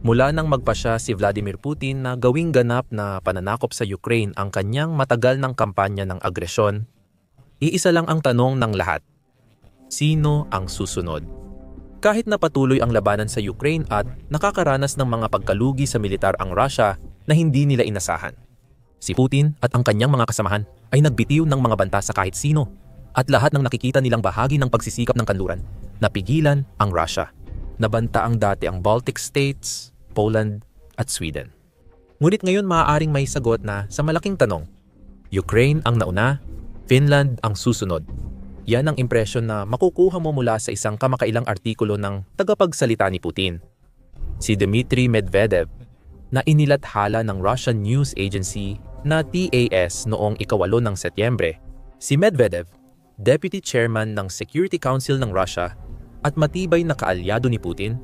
Mula nang magpasya si Vladimir Putin na gawing ganap na pananakop sa Ukraine ang kanyang matagal ng kampanya ng agresyon, iisa lang ang tanong ng lahat. Sino ang susunod? Kahit na patuloy ang labanan sa Ukraine at nakakaranas ng mga pagkalugi sa militar ang Russia na hindi nila inasahan, si Putin at ang kanyang mga kasamahan ay nagbitiw ng mga banta sa kahit sino at lahat ng nakikita nilang bahagi ng pagsisikap ng kanluran na pigilan ang Russia. Nabanta ang dati ang Baltic States, Poland at Sweden. Ngunit ngayon maaaring may sagot na sa malaking tanong. Ukraine ang nauna, Finland ang susunod. Yan ang impresyon na makukuha mo mula sa isang kamakailang artikulo ng tagapagsalita ni Putin. Si Dmitry Medvedev, na inilathala ng Russian news agency na TAS noong 8 ng Setyembre. Si Medvedev, Deputy Chairman ng Security Council ng Russia at matibay na kaalyado ni Putin,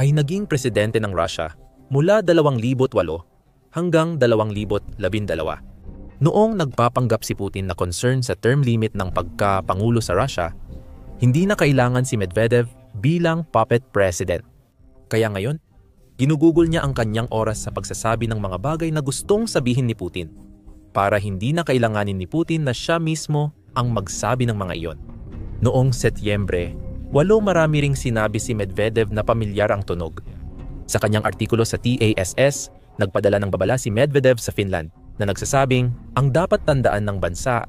ay naging presidente ng Russia mula 2008 hanggang 2012. Noong nagpapanggap si Putin na concern sa term limit ng pagkapangulo sa Russia, hindi na kailangan si Medvedev bilang puppet president. Kaya ngayon, ginugugol niya ang kanyang oras sa pagsasabi ng mga bagay na gustong sabihin ni Putin para hindi na kailanganin ni Putin na siya mismo ang magsabi ng mga iyon. Noong Setyembre, marami ring sinabi si Medvedev na pamilyar ang tunog. Sa kanyang artikulo sa TASS, nagpadala ng babala si Medvedev sa Finland na nagsasabing ang dapat tandaan ng bansa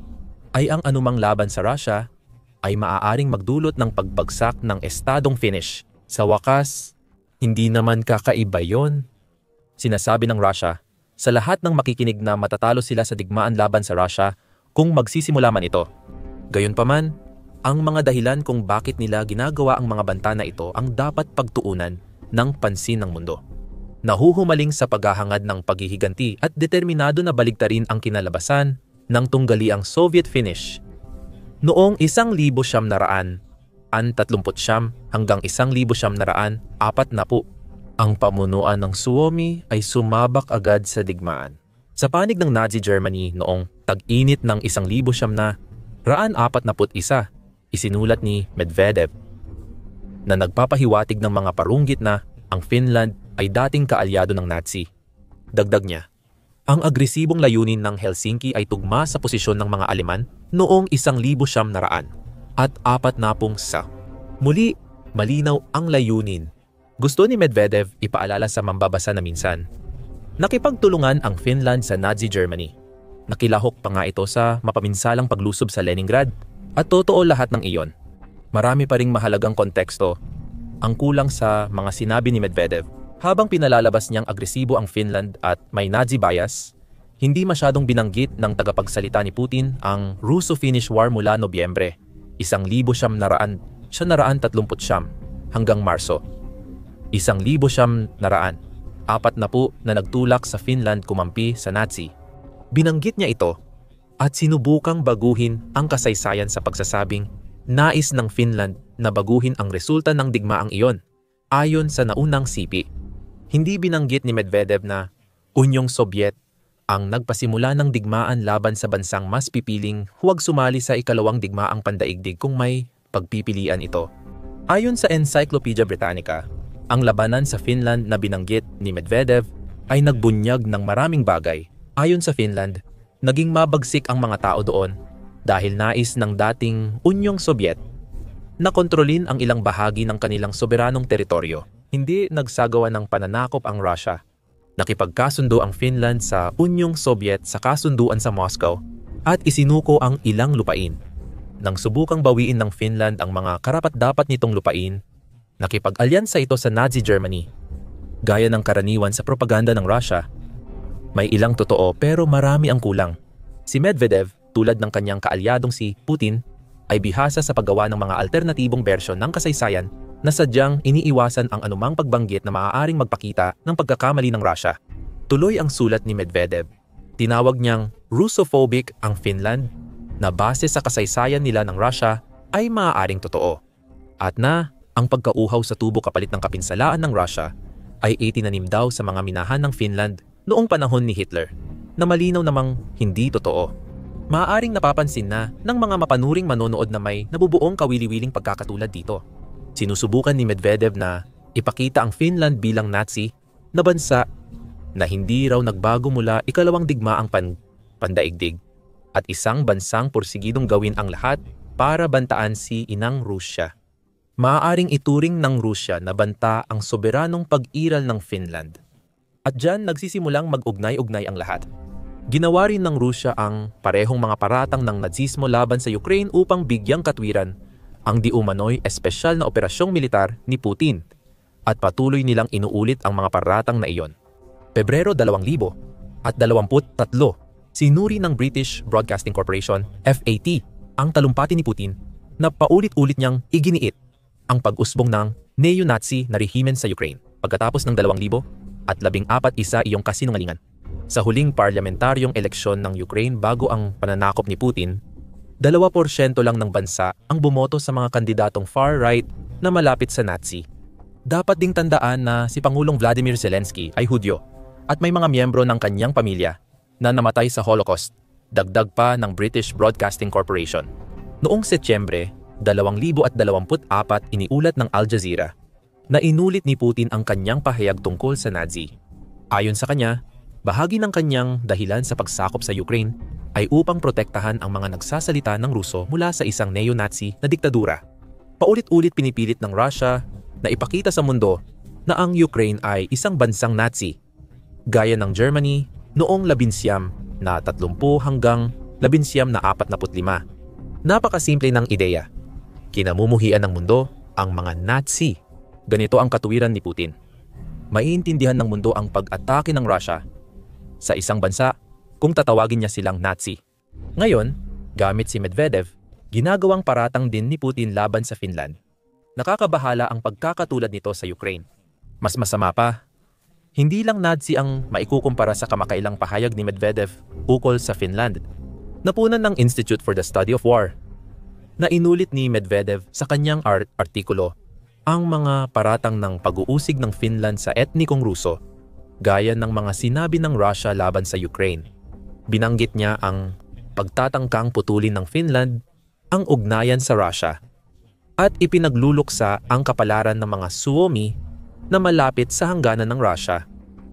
ay ang anumang laban sa Russia ay maaaring magdulot ng pagbagsak ng estadong Finnish. Sa wakas, hindi naman kakaiba yon. Sinasabi ng Russia sa lahat ng makikinig na matatalo sila sa digmaan laban sa Russia kung magsisimula man ito. Gayunpaman, ang mga dahilan kung bakit nila ginagawa ang mga banta na ito ang dapat pagtuunan ng pansin ng mundo. Nahuhumaling sa paghahangad ng paghihiganti at determinado na baligtarin ang kinalabasan ng tunggaliang Soviet Finnish. Noong 1939 hanggang 1940, ang pamunuan ng Suomi ay sumabak agad sa digmaan. Sa panig ng Nazi Germany noong tag-init ng 1941, isinulat ni Medvedev na nagpapahiwatig ng mga parunggit na ang Finland ay dating kaalyado ng Nazi. Dagdag niya, ang agresibong layunin ng Helsinki ay tugma sa posisyon ng mga Aleman noong 1940 at 40. Muli, malinaw ang layunin. Gusto ni Medvedev ipaalala sa mambabasa na minsan, nakipagtulungan ang Finland sa Nazi Germany. Nakilahok pa nga ito sa mapaminsalang paglusob sa Leningrad. At totoo lahat ng iyon. Marami pa ring mahalagang konteksto ang kulang sa mga sinabi ni Medvedev. Habang pinalalabas niyang agresibo ang Finland at may Nazi bias, hindi masyadong binanggit ng tagapagsalita ni Putin ang Russo-Finnish War mula Nobyembre 1939 hanggang Marso 1940 na nagtulak sa Finland kumampi sa Nazi. Binanggit niya ito at sinubukang baguhin ang kasaysayan sa pagsasabing nais ng Finland na baguhin ang resulta ng digmaang iyon ayon sa naunang sipi. Hindi binanggit ni Medvedev na Unyong Sobyet ang nagpasimula ng digmaan laban sa bansang mas pipiling huwag sumali sa ikalawang digmaang pandaigdig kung may pagpipilian ito. Ayon sa Encyclopedia Britannica, ang labanan sa Finland na binanggit ni Medvedev ay nagbunyag ng maraming bagay. Ayon sa Finland, naging mabagsik ang mga tao doon dahil nais ng dating Unyong Sobyet na kontrolin ang ilang bahagi ng kanilang soberanong teritoryo. Hindi nagsagawa ng pananakop ang Russia. Nakipagkasundo ang Finland sa Unyong Sobyet sa kasunduan sa Moscow at isinuko ang ilang lupain. Nang subukang bawiin ng Finland ang mga karapat-dapat nitong lupain, nakipag-alyansa ito sa Nazi Germany. Gaya ng karaniwan sa propaganda ng Russia, may ilang totoo pero marami ang kulang. Si Medvedev, tulad ng kanyang kaalyadong si Putin, ay bihasa sa paggawa ng mga alternatibong bersyon ng kasaysayan na sadyang iniiwasan ang anumang pagbanggit na maaaring magpakita ng pagkakamali ng Russia. Tuloy ang sulat ni Medvedev. Tinawag niyang Russophobic ang Finland na base sa kasaysayan nila ng Russia ay maaaring totoo. At na ang pagkauhaw sa tubo kapalit ng kapinsalaan ng Russia ay itinanim daw sa mga minahan ng Finland noong panahon ni Hitler na malinaw namang hindi totoo. Maaaring napapansin na ng mga mapanuring manonood na may nabubuong kawili-wiling pagkakatulad dito. Sinusubukan ni Medvedev na ipakita ang Finland bilang Nazi na bansa na hindi raw nagbago mula ikalawang digmaang pandaigdig at isang bansang porsigidong gawin ang lahat para bantaan si Inang Rusya. Maaaring ituring ng Rusya na banta ang soberanong pag-iral ng Finland. At dyan nagsisimulang mag-ugnay-ugnay ang lahat. Ginawa rin ng Rusya ang parehong mga paratang ng Nazismo laban sa Ukraine upang bigyang katwiran ang di umano'y espesyal na operasyong militar ni Putin at patuloy nilang inuulit ang mga paratang na iyon. Pebrero 2023, sinuri ng British Broadcasting Corporation, FAT, ang talumpati ni Putin na paulit-ulit niyang iginiit ang pag-usbong ng neo-Nazi na rehimen sa Ukraine pagkatapos ng 2014 iyong kasinungalingan. Sa huling parlamentaryong eleksyon ng Ukraine bago ang pananakop ni Putin, 2% lang ng bansa ang bumoto sa mga kandidatong far-right na malapit sa Nazi. Dapat ding tandaan na si Pangulong Vladimir Zelensky ay Hudyo at may mga miyembro ng kanyang pamilya na namatay sa Holocaust, dagdag pa ng British Broadcasting Corporation. Noong Setyembre 2024 iniulat ng Al Jazeera na inulit ni Putin ang kanyang pahayag tungkol sa Nazi. Ayon sa kanya, bahagi ng kanyang dahilan sa pagsakop sa Ukraine ay upang protektahan ang mga nagsasalita ng Ruso mula sa isang neo-Nazi na diktadura. Paulit-ulit pinipilit ng Russia na ipakita sa mundo na ang Ukraine ay isang bansang Nazi, gaya ng Germany noong 1930 hanggang 1945. Napakasimple ng ideya. Kinamumuhian ng mundo ang mga Nazi. Ganito ang katuwiran ni Putin. Maiintindihan ng mundo ang pag-atake ng Russia sa isang bansa kung tatawagin niya silang Nazi. Ngayon, gamit si Medvedev, ginagawang paratang din ni Putin laban sa Finland. Nakakabahala ang pagkakatulad nito sa Ukraine. Mas masama pa, hindi lang Nazi ang maikukumpara sa kamakailang pahayag ni Medvedev ukol sa Finland. Napunan ng Institute for the Study of War na inulit ni Medvedev sa kanyang artikulo ang mga paratang ng pag-uusig ng Finland sa etnikong Ruso, gaya ng mga sinabi ng Russia laban sa Ukraine. Binanggit niya ang pagtatangkang putulin ng Finland ang ugnayan sa Russia at ipinagluluksa ang kapalaran ng mga Suomi na malapit sa hangganan ng Russia.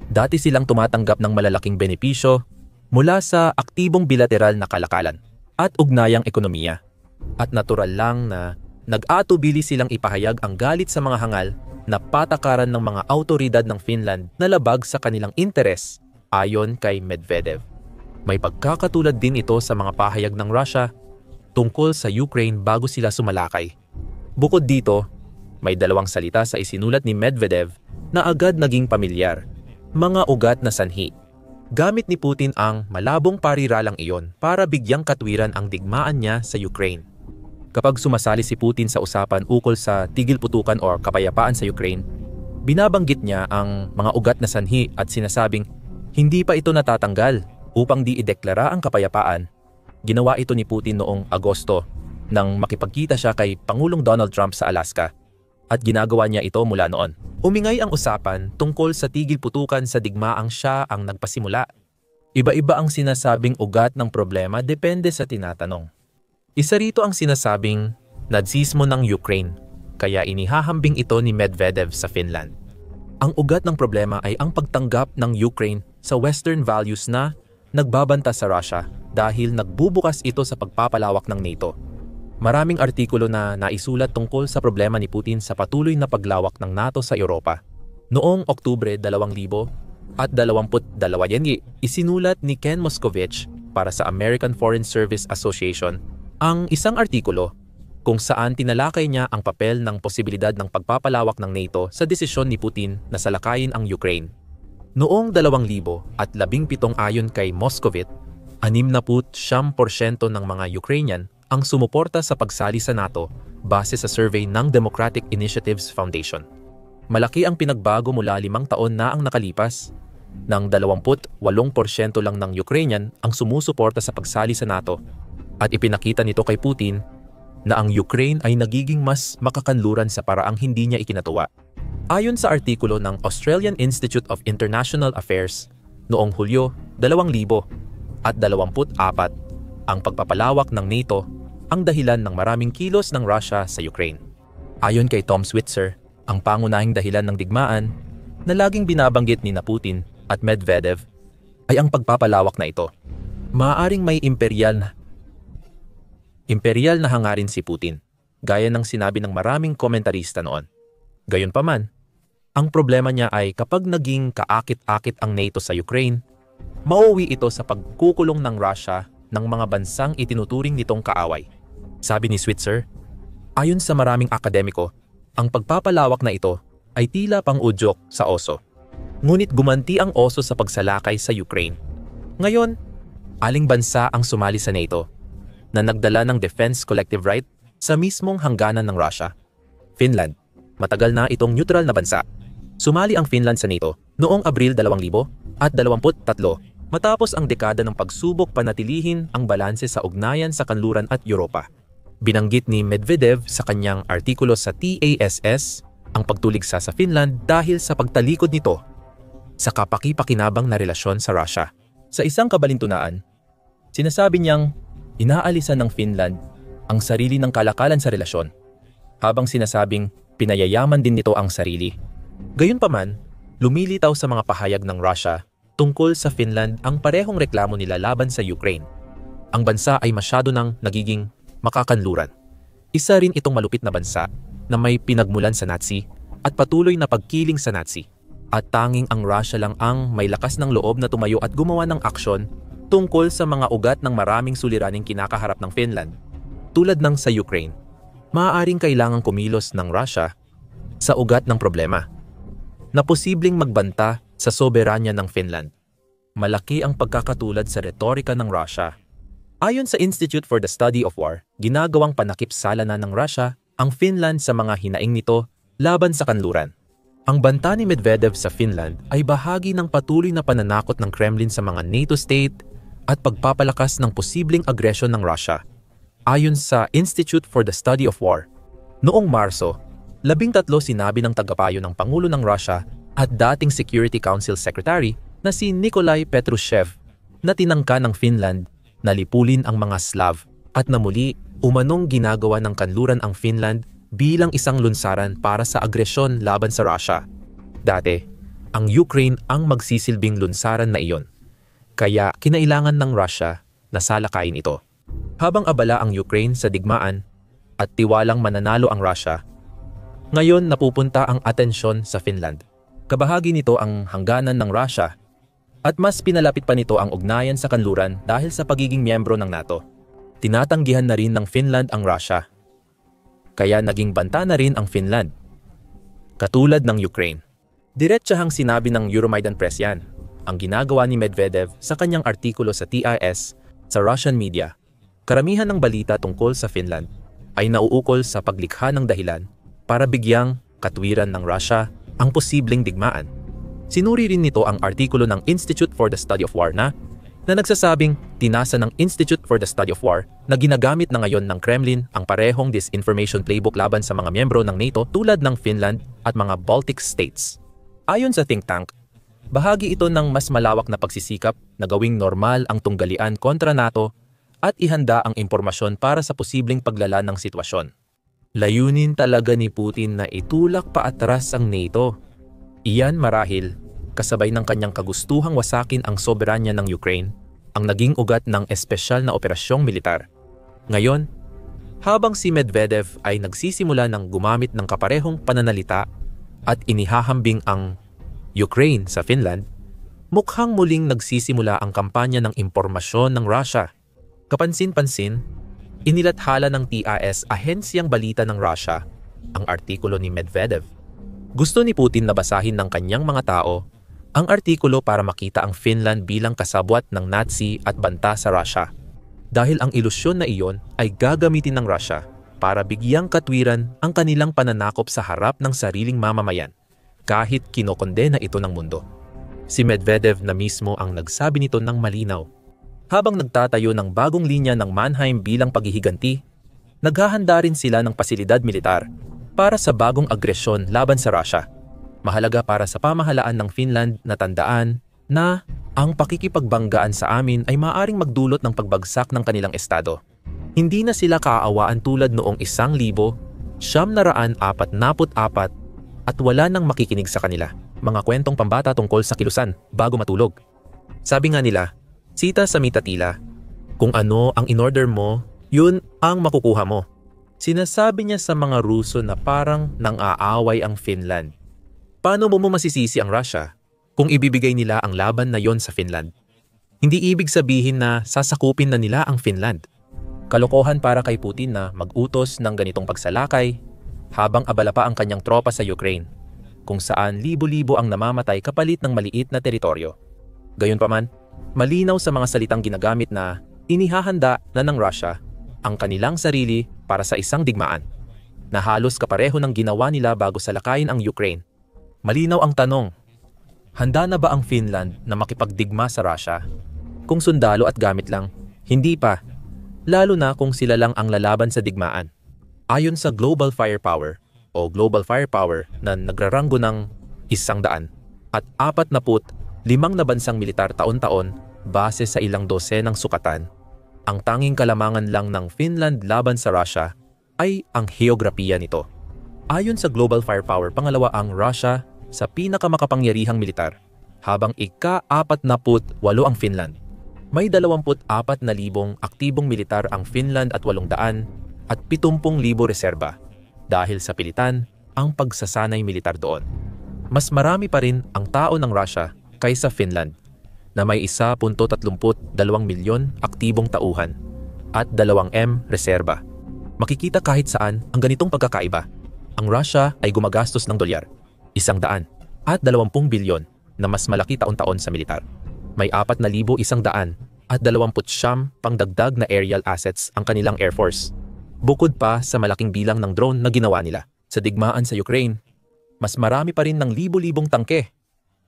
Dati silang tumatanggap ng malalaking benepisyo mula sa aktibong bilateral na kalakalan at ugnayang ekonomiya. At natural lang na nag-atubili silang ipahayag ang galit sa mga hangal na patakaran ng mga awtoridad ng Finland na labag sa kanilang interes ayon kay Medvedev. May pagkakatulad din ito sa mga pahayag ng Russia tungkol sa Ukraine bago sila sumalakay. Bukod dito, may dalawang salita sa isinulat ni Medvedev na agad naging pamilyar, mga ugat na sanhi. Gamit ni Putin ang malabong pariralang iyon para bigyang katwiran ang digmaan niya sa Ukraine. Kapag sumasali si Putin sa usapan ukol sa tigil putukan o kapayapaan sa Ukraine, binabanggit niya ang mga ugat na sanhi at sinasabing hindi pa ito natatanggal upang di ideklara ang kapayapaan. Ginawa ito ni Putin noong Agosto nang makipagkita siya kay Pangulong Donald Trump sa Alaska. At ginagawa niya ito mula noon. Umingay ang usapan tungkol sa tigil putukan sa digmaang siya ang nagpasimula. Iba-iba ang sinasabing ugat ng problema depende sa tinatanong. Isa rito ang sinasabing Nazismo ng Ukraine, kaya inihahambing ito ni Medvedev sa Finland. Ang ugat ng problema ay ang pagtanggap ng Ukraine sa Western values na nagbabanta sa Russia dahil nagbubukas ito sa pagpapalawak ng NATO. Maraming artikulo na naisulat tungkol sa problema ni Putin sa patuloy na paglawak ng NATO sa Europa. Noong Oktubre 2022, isinulat ni Ken Moscovich para sa American Foreign Service Association ang isang artikulo kung saan tinalakay niya ang papel ng posibilidad ng pagpapalawak ng NATO sa desisyon ni Putin na salakayin ang Ukraine. Noong 2017 ayon kay Moscovich, 69% ng mga Ukrainian ang sumuporta sa pagsali sa NATO base sa survey ng Democratic Initiatives Foundation. Malaki ang pinagbago mula 5 taon na ang nakalipas, nang 28% lang ng Ukrainian ang sumusuporta sa pagsali sa NATO at ipinakita nito kay Putin na ang Ukraine ay nagiging mas makakanluran sa paraang hindi niya ikinatuwa. Ayon sa artikulo ng Australian Institute of International Affairs noong Hulyo 2024, ang pagpapalawak ng NATO ang dahilan ng maraming kilos ng Russia sa Ukraine. Ayon kay Tom Switzer, ang pangunahing dahilan ng digmaan, na laging binabanggit ni Putin at Medvedev ay ang pagpapalawak na ito. Maaaring may imperial na hangarin si Putin, gaya ng sinabi ng maraming komentarista noon. Gayunpaman, ang problema niya ay kapag naging kaakit-akit ang NATO sa Ukraine, mauwi ito sa pagkukulong ng Russia ng mga bansang itinuturing nitong kaaway. Sabi ni Switzer, ayon sa maraming akademiko, ang pagpapalawak na ito ay tila pang-udyok sa oso. Ngunit gumanti ang oso sa pagsalakay sa Ukraine. Ngayon, aling bansa ang sumali sa NATO na nagdala ng defense collective right sa mismong hangganan ng Russia? Finland. Matagal na itong neutral na bansa. Sumali ang Finland sa NATO noong Abril 2023 matapos ang dekada ng pagsubok panatilihin ang balanse sa ugnayan sa kanluran at Europa. Binanggit ni Medvedev sa kanyang artikulo sa TASS ang pagtuligsa sa Finland dahil sa pagtalikod nito sa kapaki-pakinabang na relasyon sa Russia. Sa isang kabalintunaan, sinasabi niyang inaalisan ng Finland ang sarili ng kalakalan sa relasyon, habang sinasabing pinayayaman din nito ang sarili. Gayunpaman, lumilitaw sa mga pahayag ng Russia tungkol sa Finland ang parehong reklamo nila laban sa Ukraine. Ang bansa ay masyado nang nagiging makakanluran. Isa rin itong malupit na bansa na may pinagmulan sa Nazi at patuloy na pagkiling sa Nazi. At tanging ang Russia lang ang may lakas ng loob na tumayo at gumawa ng aksyon tungkol sa mga ugat ng maraming suliraning kinakaharap ng Finland. Tulad ng sa Ukraine, maaaring kailangang kumilos ng Russia sa ugat ng problema na posibleng magbanta sa soberanya ng Finland. Malaki ang pagkakatulad sa retorika ng Russia. Ayon sa Institute for the Study of War, ginagawang panakip-sala na ng Russia ang Finland sa mga hinaing nito laban sa kanluran. Ang banta ni Medvedev sa Finland ay bahagi ng patuloy na pananakot ng Kremlin sa mga NATO state at pagpapalakas ng posibleng agresyon ng Russia. Ayon sa Institute for the Study of War, noong Marso, 13 sinabi ng tagapayo ng Pangulo ng Russia at dating Security Council Secretary na si Nikolai Patrushev na tinangka ng Finland na lipulin ang mga Slav at na muli umanong ginagawa ng kanluran ang Finland bilang isang lunsaran para sa agresyon laban sa Russia. Dati, ang Ukraine ang magsisilbing lunsaran na iyon. Kaya kinailangan ng Russia na salakayin ito. Habang abala ang Ukraine sa digmaan at tiwalang mananalo ang Russia, ngayon napupunta ang atensyon sa Finland. Kabahagi nito ang hangganan ng Russia at mas pinalapit pa nito ang ugnayan sa kanluran dahil sa pagiging miyembro ng NATO. Tinatanggihan na rin ng Finland ang Russia. Kaya naging banta na rin ang Finland. Katulad ng Ukraine. Diretsahang sinabi ng Euromaidan Press yan, ang ginagawa ni Medvedev sa kanyang artikulo sa TIS sa Russian media. Karamihan ng balita tungkol sa Finland ay nauukol sa paglikha ng dahilan para bigyang katwiran ng Russia ang posibleng digmaan. Sinuri rin nito ang artikulo ng Institute for the Study of War na nagsasabing tinasa ng Institute for the Study of War na ginagamit na ngayon ng Kremlin ang parehong disinformation playbook laban sa mga miyembro ng NATO tulad ng Finland at mga Baltic states. Ayon sa think tank, bahagi ito ng mas malawak na pagsisikap na gawing normal ang tunggalian kontra NATO at ihanda ang impormasyon para sa posibleng paglala ng sitwasyon. Layunin talaga ni Putin na itulak paatras ang NATO. Iyan marahil kasabay ng kanyang kagustuhang wasakin ang soberanya ng Ukraine, ang naging ugat ng espesyal na operasyong militar. Ngayon, habang si Medvedev ay nagsisimula ng gumamit ng kaparehong pananalita at inihahambing ang Ukraine sa Finland, mukhang muling nagsisimula ang kampanya ng impormasyon ng Russia. Kapansin-pansin, inilathala ng TIS, ahensyang balita ng Russia, ang artikulo ni Medvedev. Gusto ni Putin na basahin ng kanyang mga tao ang artikulo para makita ang Finland bilang kasabwat ng Nazi at banta sa Russia. Dahil ang ilusyon na iyon ay gagamitin ng Russia para bigyang katwiran ang kanilang pananakop sa harap ng sariling mamamayan, kahit kinokondena ito ng mundo. Si Medvedev na mismo ang nagsabi nito ng malinaw. Habang nagtatayo ng bagong linya ng Mannheim bilang paghihiganti, naghahanda rin sila ng pasilidad militar para sa bagong agresyon laban sa Russia. Mahalaga para sa pamahalaan ng Finland na tandaan na ang pakikipagbanggaan sa amin ay maaaring magdulot ng pagbagsak ng kanilang estado. Hindi na sila kaaawaan tulad noong 1944 at wala nang makikinig sa kanila. mga kwentong pambata tungkol sa kilusan bago matulog. Sabi nga nila, sita sa mitatila, kung ano ang in-order mo, yun ang makukuha mo. Sinasabi niya sa mga Ruso na parang nang-aaway ang Finland. Paano mo masisisi ang Russia kung ibibigay nila ang laban na yon sa Finland? Hindi ibig sabihin na sasakupin na nila ang Finland. Kalokohan para kay Putin na mag-utos ng ganitong pagsalakay habang abala pa ang kanyang tropa sa Ukraine, kung saan libo-libo ang namamatay kapalit ng maliit na teritoryo. Gayunpaman, malinaw sa mga salitang ginagamit na inihahanda na ng Russia ang kanilang sarili para sa isang digmaan, na halos kapareho ng ginawa nila bago salakayin ang Ukraine. Malinaw ang tanong, handa na ba ang Finland na makipagdigma sa Russia? Kung sundalo at gamit lang, hindi pa. Lalo na kung sila lang ang lalaban sa digmaan. Ayon sa Global Firepower o Global Firepower na nagraranggo ng 100 at 45 na bansang militar taon-taon base sa ilang dosenang sukatan, ang tanging kalamangan lang ng Finland laban sa Russia ay ang heograpiya nito. Ayon sa Global Firepower, pangalawa ang Russia sa pinakamakapangyarihang militar, habang ika-48 ang Finland. May 24,000 aktibong militar ang Finland at 800 at 70,000 reserba dahil sa pilitan ang pagsasanay militar doon. Mas marami pa rin ang tao ng Russia kaysa Finland na may 1.32 milyon aktibong tauhan at 2M reserba. Makikita kahit saan ang ganitong pagkakaiba. Ang Russia ay gumagastos ng dolyar, 100 at 20 bilyon na mas malaki taon-taon sa militar. May 4,100 at 29 pangdagdag na aerial assets ang kanilang Air Force. Bukod pa sa malaking bilang ng drone na ginawa nila. Sa digmaan sa Ukraine, mas marami pa rin ng libo-libong tangke,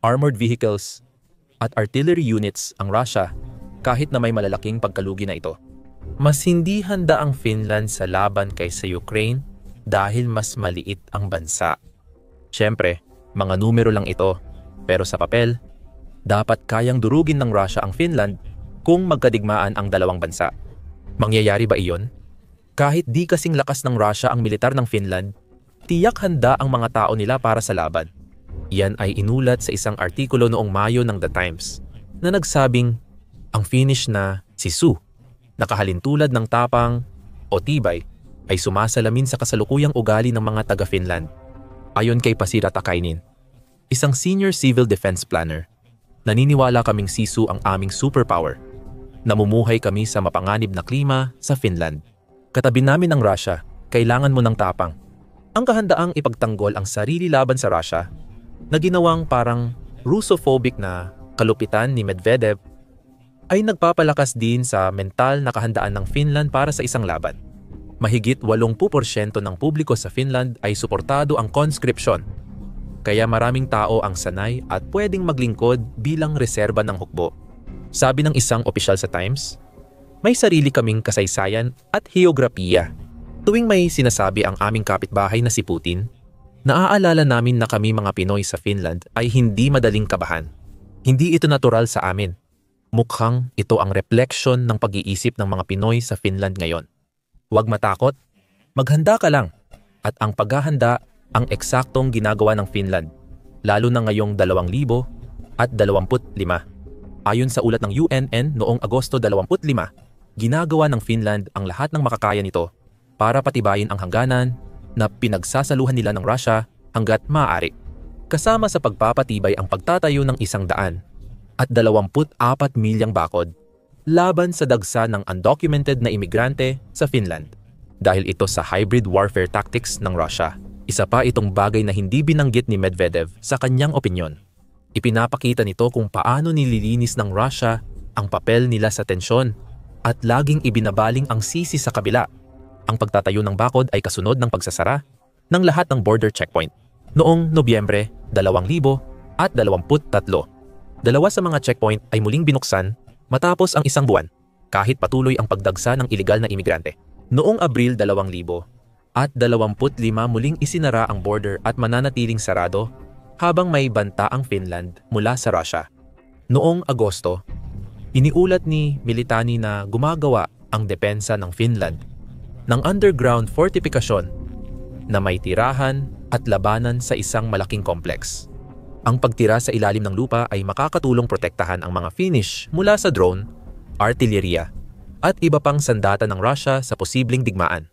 armored vehicles, at artillery units ang Russia kahit na may malalaking pagkalugi na ito. Mas hindi handa ang Finland sa laban kaysa Ukraine dahil mas maliit ang bansa. Siyempre, mga numero lang ito, pero sa papel, dapat kayang durugin ng Russia ang Finland kung magkadigmaan ang dalawang bansa. Mangyayari ba iyon? Kahit di kasing lakas ng Russia ang militar ng Finland, tiyak handa ang mga tao nila para sa laban. Yan ay inulat sa isang artikulo noong Mayo ng The Times na nagsabing ang Finnish na si Su, nakahalintulad ng tapang o tibay, ay sumasalamin sa kasalukuyang ugali ng mga taga-Finland. Ayon kay Pasira Takainin, isang senior civil defense planner, naniniwala kaming Sisu ang aming superpower. Namumuhay kami sa mapanganib na klima sa Finland. Katabi namin ang Russia, kailangan mo ng tapang. Ang kahandaang ipagtanggol ang sarili laban sa Russia, na ginawang parang Russophobic na kalupitan ni Medvedev, ay nagpapalakas din sa mental na kahandaan ng Finland para sa isang laban. Mahigit 80% ng publiko sa Finland ay suportado ang conscription. Kaya maraming tao ang sanay at pwedeng maglingkod bilang reserba ng hukbo. Sabi ng isang opisyal sa Times, may sarili kaming kasaysayan at heograpiya. Tuwing may sinasabi ang aming kapitbahay na si Putin, naaalala namin na kami mga Pinoy sa Finland ay hindi madaling kabahan. Hindi ito natural sa amin. Mukhang ito ang refleksyon ng pag-iisip ng mga Pinoy sa Finland ngayon. Huwag matakot, maghanda ka lang. At ang paghahanda ang eksaktong ginagawa ng Finland, lalo na ngayong 2025. Ayon sa ulat ng UNN noong Agosto 25, ginagawa ng Finland ang lahat ng makakaya nito para patibayin ang hangganan na pinagsasaluhan nila ng Russia hanggat maaari. Kasama sa pagpapatibay ang pagtatayo ng 100 at 24 milyang bakod laban sa dagsa ng undocumented na imigrante sa Finland. Dahil ito sa hybrid warfare tactics ng Russia. Isa pa itong bagay na hindi binanggit ni Medvedev sa kanyang opinyon. Ipinapakita nito kung paano nililinis ng Russia ang papel nila sa tensyon at laging ibinabaling ang sisi sa kabila. Ang pagtatayo ng bakod ay kasunod ng pagsasara ng lahat ng border checkpoint noong Nobyembre 2023. Dalawa sa mga checkpoint ay muling binuksan matapos ang isang buwan kahit patuloy ang pagdagsa ng ilegal na imigrante. Noong Abril 2025 muling isinara ang border at mananatiling sarado habang may banta ang Finland mula sa Russia. Noong Agosto, iniulat ni Militani na gumagawa ang depensa ng Finland ng underground fortifikasyon na may tirahan at labanan sa isang malaking kompleks. Ang pagtira sa ilalim ng lupa ay makakatulong protektahan ang mga Finnish mula sa drone, artillerya, at iba pang sandata ng Russia sa posibleng digmaan.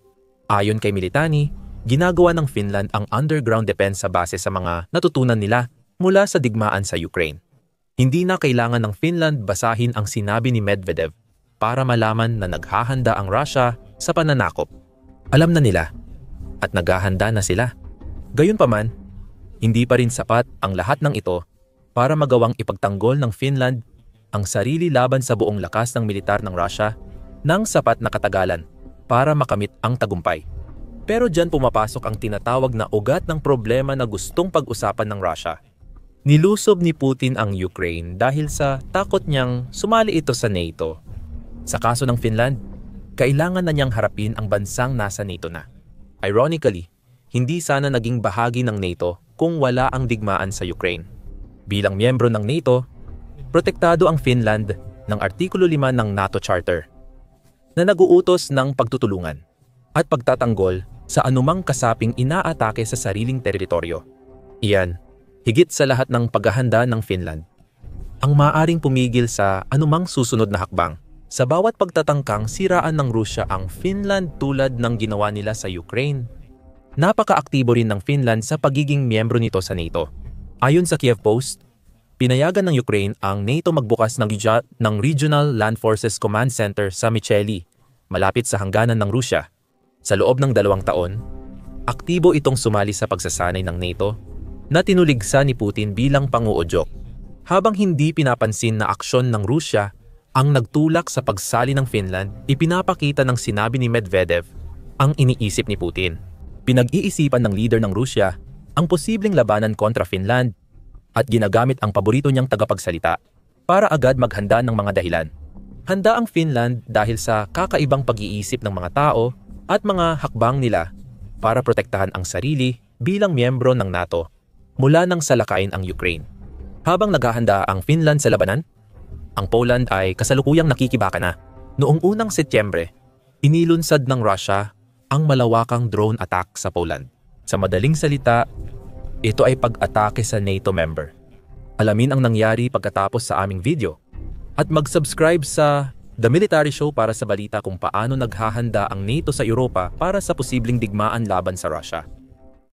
Ayon kay Militani, ginagawa ng Finland ang underground defense sa base sa mga natutunan nila mula sa digmaan sa Ukraine. Hindi na kailangan ng Finland basahin ang sinabi ni Medvedev para malaman na naghahanda ang Russia sa pananakop. Alam na nila at naghahanda na sila. Gayunpaman, hindi pa rin sapat ang lahat ng ito para magawang ipagtanggol ng Finland ang sarili laban sa buong lakas ng militar ng Russia ng sapat na katagalan para makamit ang tagumpay. Pero diyan pumapasok ang tinatawag na ugat ng problema na gustong pag-usapan ng Russia. Nilusob ni Putin ang Ukraine dahil sa takot niyang sumali ito sa NATO. Sa kaso ng Finland, kailangan na niyang harapin ang bansang nasa NATO na. Ironically, hindi sana naging bahagi ng NATO kung wala ang digmaan sa Ukraine. Bilang miyembro ng NATO, protektado ang Finland ng Artikulo 5 ng NATO Charter na nag-uutos ng pagtutulungan at pagtatanggol sa anumang kasaping inaatake sa sariling teritoryo. Iyan, higit sa lahat ng paghahanda ng Finland, ang maaaring pumigil sa anumang susunod na hakbang sa bawat pagtatangkang siraan ng Rusya ang Finland tulad ng ginawa nila sa Ukraine. Napaka-aktibo rin ng Finland sa pagiging miyembro nito sa NATO. Ayon sa Kiev Post, pinayagan ng Ukraine ang NATO magbukas ng Regional Land Forces Command Center sa Mycheli, malapit sa hangganan ng Rusya. Sa loob ng 2 taon, aktibo itong sumali sa pagsasanay ng NATO na tinuligsa ni Putin bilang panguudyok, habang hindi pinapansin na aksyon ng Rusya ang nagtulak sa pagsali ng Finland. Ipinapakita ng sinabi ni Medvedev ang iniisip ni Putin. Pinag-iisipan ng leader ng Rusya ang posibleng labanan kontra Finland at ginagamit ang paborito niyang tagapagsalita para agad maghanda ng mga dahilan. Handa ang Finland dahil sa kakaibang pag-iisip ng mga tao at mga hakbang nila para protektahan ang sarili bilang miyembro ng NATO mula nang salakayin ang Ukraine. Habang naghahanda ang Finland sa labanan, ang Poland ay kasalukuyang nakikibaka na. Noong unang Setyembre, inilunsad ng Russia ang malawakang drone attack sa Poland. Sa madaling salita, ito ay pag-atake sa NATO member. Alamin ang nangyari pagkatapos sa aming video at mag-subscribe sa The Military Show para sa balita kung paano naghahanda ang NATO sa Europa para sa posibleng digmaan laban sa Russia.